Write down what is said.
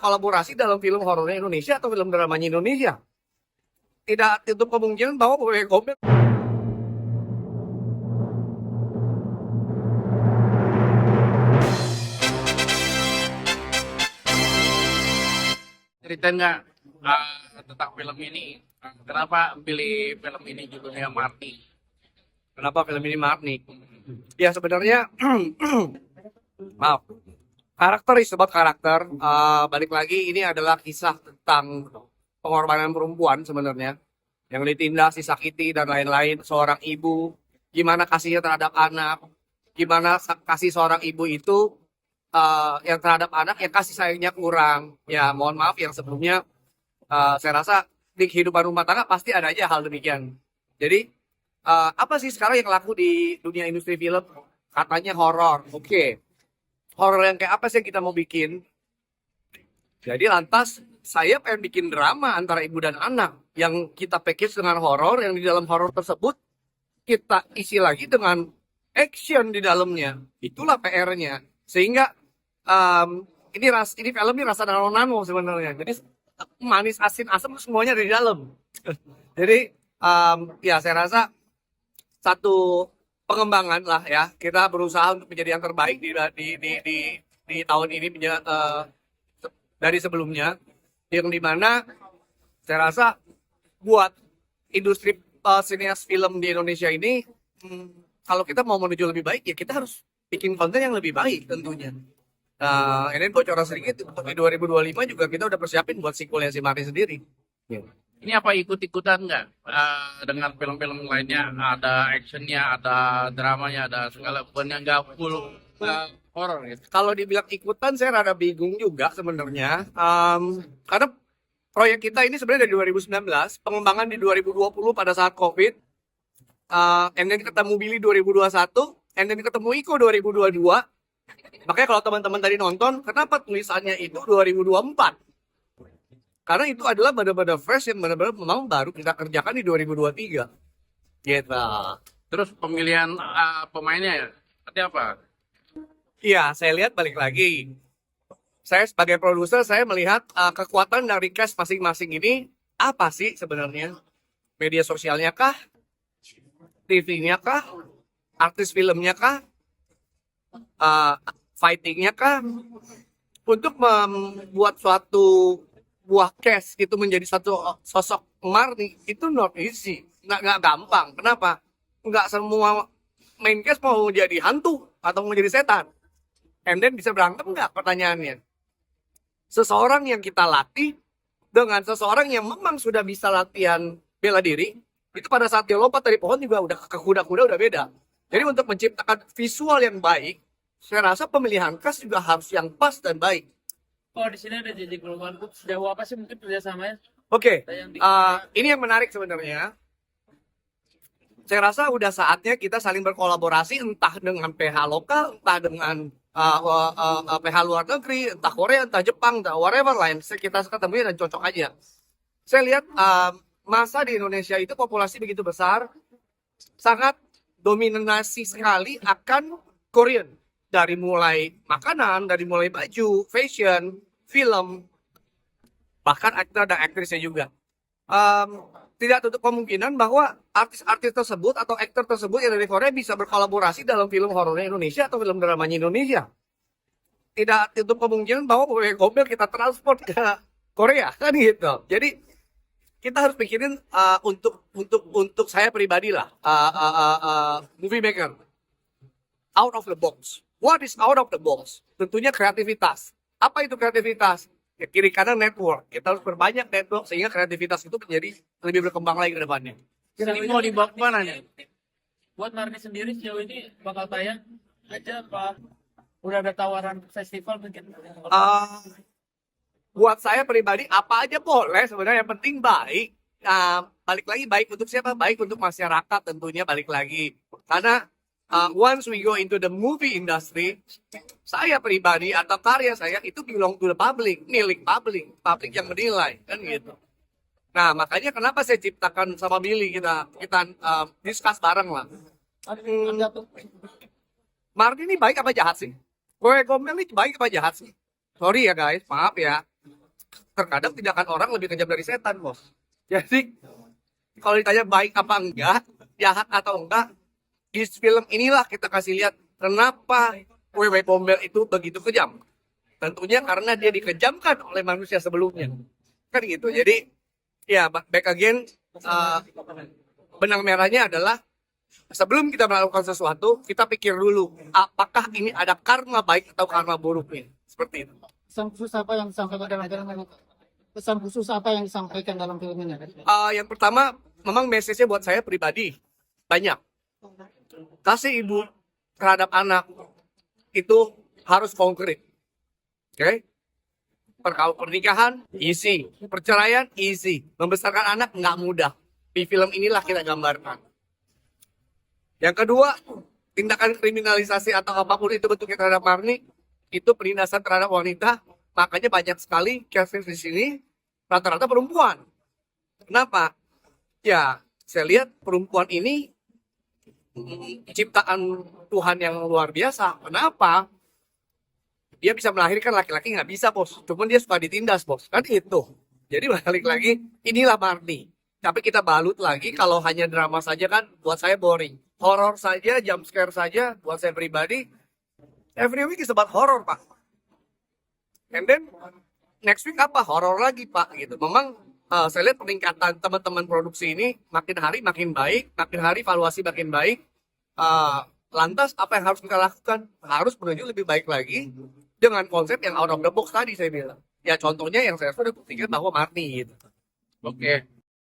berkolaborasi dalam film horornya Indonesia atau film dramanya Indonesia. Tidak tutup kemungkinan bahwa Bebek Gombel Cerita nggak tentang film ini? Kenapa pilih film ini judulnya Marty? kenapa film ini Marni? Ya sebenarnya maaf. Karakter is about karakter. Balik lagi ini adalah kisah tentang pengorbanan perempuan sebenarnya yang ditindas, disakiti dan lain-lain. Seorang ibu, gimana kasihnya terhadap anak, gimana kasih seorang ibu itu yang terhadap anak yang kasih sayangnya kurang. Ya mohon maaf yang sebelumnya saya rasa di kehidupan rumah tangga pasti ada aja hal demikian. Jadi apa sih sekarang yang laku di dunia industri film? Katanya horor. Oke. Horor yang kayak apa sih yang kita mau bikin? Jadi lantas saya pengen bikin drama antara ibu dan anak yang kita package dengan horor, yang di dalam horor tersebut kita isi lagi dengan action di dalamnya. Itulah PR-nya. Sehingga ini film ini rasa nano-nano sebenarnya. Jadi manis, asin, asam semuanya ada di dalam. Jadi ya saya rasa satu pengembangan lah ya, kita berusaha untuk menjadi yang terbaik di tahun ini dari sebelumnya, yang dimana saya rasa buat industri sinias film di Indonesia ini kalau kita mau menuju lebih baik ya kita harus bikin konten yang lebih baik tentunya. Ini bocoran sedikit untuk di 2025 juga kita udah persiapin buat sequelnya si Mari sendiri. Ini apa ikut-ikutan nggak dengan film-film lainnya? Ada actionnya, ada dramanya, ada segala bukannya nggak full horror gitu. Kalau dibilang ikutan saya rada bingung juga sebenarnya. Karena proyek kita ini sebenarnya dari 2019, pengembangan di 2020 pada saat COVID, and then ketemu Billy 2021, and then ketemu Iko 2022. Makanya kalau teman-teman tadi nonton, kenapa tulisannya itu 2024? Karena itu adalah benar-benar fresh yang benar-benar memang baru kita kerjakan di 2023. Gitu. Terus pemilihan pemainnya ya? Seperti apa? Iya, saya lihat balik lagi. Saya sebagai produser, saya melihat kekuatan dari cast masing-masing ini apa sih sebenarnya? Media sosialnya kah? TV-nya kah? Artis filmnya kah? Fighting-nya kah? Untuk membuat suatu buah cast itu menjadi satu sosok Marni itu not easy, nggak gampang. Kenapa? Nggak semua main cast mau jadi hantu atau mau jadi setan. And then bisa berantem nggak pertanyaannya? Seseorang yang kita latih dengan seseorang yang memang sudah bisa latihan bela diri, itu pada saat dia lompat dari pohon juga udah ke kuda-kuda udah beda. Jadi untuk menciptakan visual yang baik, saya rasa pemilihan cast juga harus yang pas dan baik. Oh, di sini ada JJ Global Group. Sejauh apa sih mungkin kerjasamanya? Oke, Yang di- ini yang menarik sebenarnya. Saya rasa udah saatnya kita saling berkolaborasi entah dengan PH lokal, entah dengan PH luar negeri, entah Korea, entah Jepang, entah whatever lain. Kita ketemu dan cocok aja. Saya lihat masa di Indonesia itu populasi begitu besar, sangat dominasi sekali akan Korean. Dari mulai makanan, dari mulai baju, fashion, film, bahkan aktor dan aktrisnya juga. Tidak tutup kemungkinan bahwa artis-artis tersebut atau aktor tersebut yang dari Korea bisa berkolaborasi dalam film horornya Indonesia atau film dramanya Indonesia. Tidak tutup kemungkinan bahwa Bebek Gombel kita transport ke Korea kan gitu. Jadi kita harus pikirin untuk saya pribadi lah, movie maker out of the box. What is out of the box? Tentunya kreativitas. Apa itu kreativitas? Ya, kiri kanan network. Kita harus berbanyak network sehingga kreativitas itu menjadi lebih berkembang lagi ke depannya. Ini mau dibawa kemana nih? Buat Marni sendiri sejauh ini bakal tayang aja apa? Udah ada tawaran festival mungkin? Buat saya pribadi apa aja boleh sebenarnya, yang penting baik. Balik lagi baik untuk siapa? Baik untuk masyarakat tentunya, balik lagi. Karena once we go into the movie industry, saya pribadi atau karya saya itu belong to the public, milik publik yang menilai kan gitu. Nah makanya kenapa saya ciptakan sama Billy, kita discuss bareng lah. Martin ini baik apa jahat sih? Gue Gombel ini baik apa jahat sih? Sorry ya guys, maaf ya. terkadang tindakan orang lebih kejam dari setan, bos. Jadi kalau ditanya baik apa enggak, jahat atau enggak, di film inilah kita kasih lihat kenapa WW Gombel itu begitu kejam. Tentunya karena dia dikejamkan oleh manusia sebelumnya. Kan gitu. Jadi ya back again, benang merahnya adalah sebelum kita melakukan sesuatu, kita pikir dulu apakah ini ada karma baik atau karma buruknya. Seperti itu. Pesan khusus apa yang disampaikan dalam film ini? Pesan khusus apa yang disampaikan dalam film ini? Yang pertama, memang message-nya buat saya pribadi banyak. Kasih ibu terhadap anak itu harus konkret. Oke? Pernikahan easy, perceraian easy, membesarkan anak nggak mudah. Di film inilah kita gambarkan. Yang kedua, tindakan kriminalisasi atau apapun itu bentuknya terhadap Marni, itu penindasan terhadap wanita. Makanya banyak sekali case di sini rata-rata perempuan. Kenapa? Ya, saya lihat perempuan ini ciptaan Tuhan yang luar biasa. Kenapa? Dia bisa melahirkan, laki-laki nggak bisa, bos. Cuman dia suka ditindas, bos. Kan itu. Jadi balik lagi, inilah Marni. Tapi kita balut lagi, kalau hanya drama saja kan buat saya boring. Horor saja, jump scare saja, buat saya pribadi, every week is about horror, Pak. And then, next week apa? Horor lagi, Pak. Gitu. Memang saya lihat peningkatan teman-teman produksi ini makin hari makin baik, makin hari valuasi makin baik. Lantas apa yang harus kita lakukan? Harus menuju lebih baik lagi dengan konsep yang out of the box tadi saya bilang. Ya contohnya yang saya sudah buktikan bahwa Marni gitu. Oke.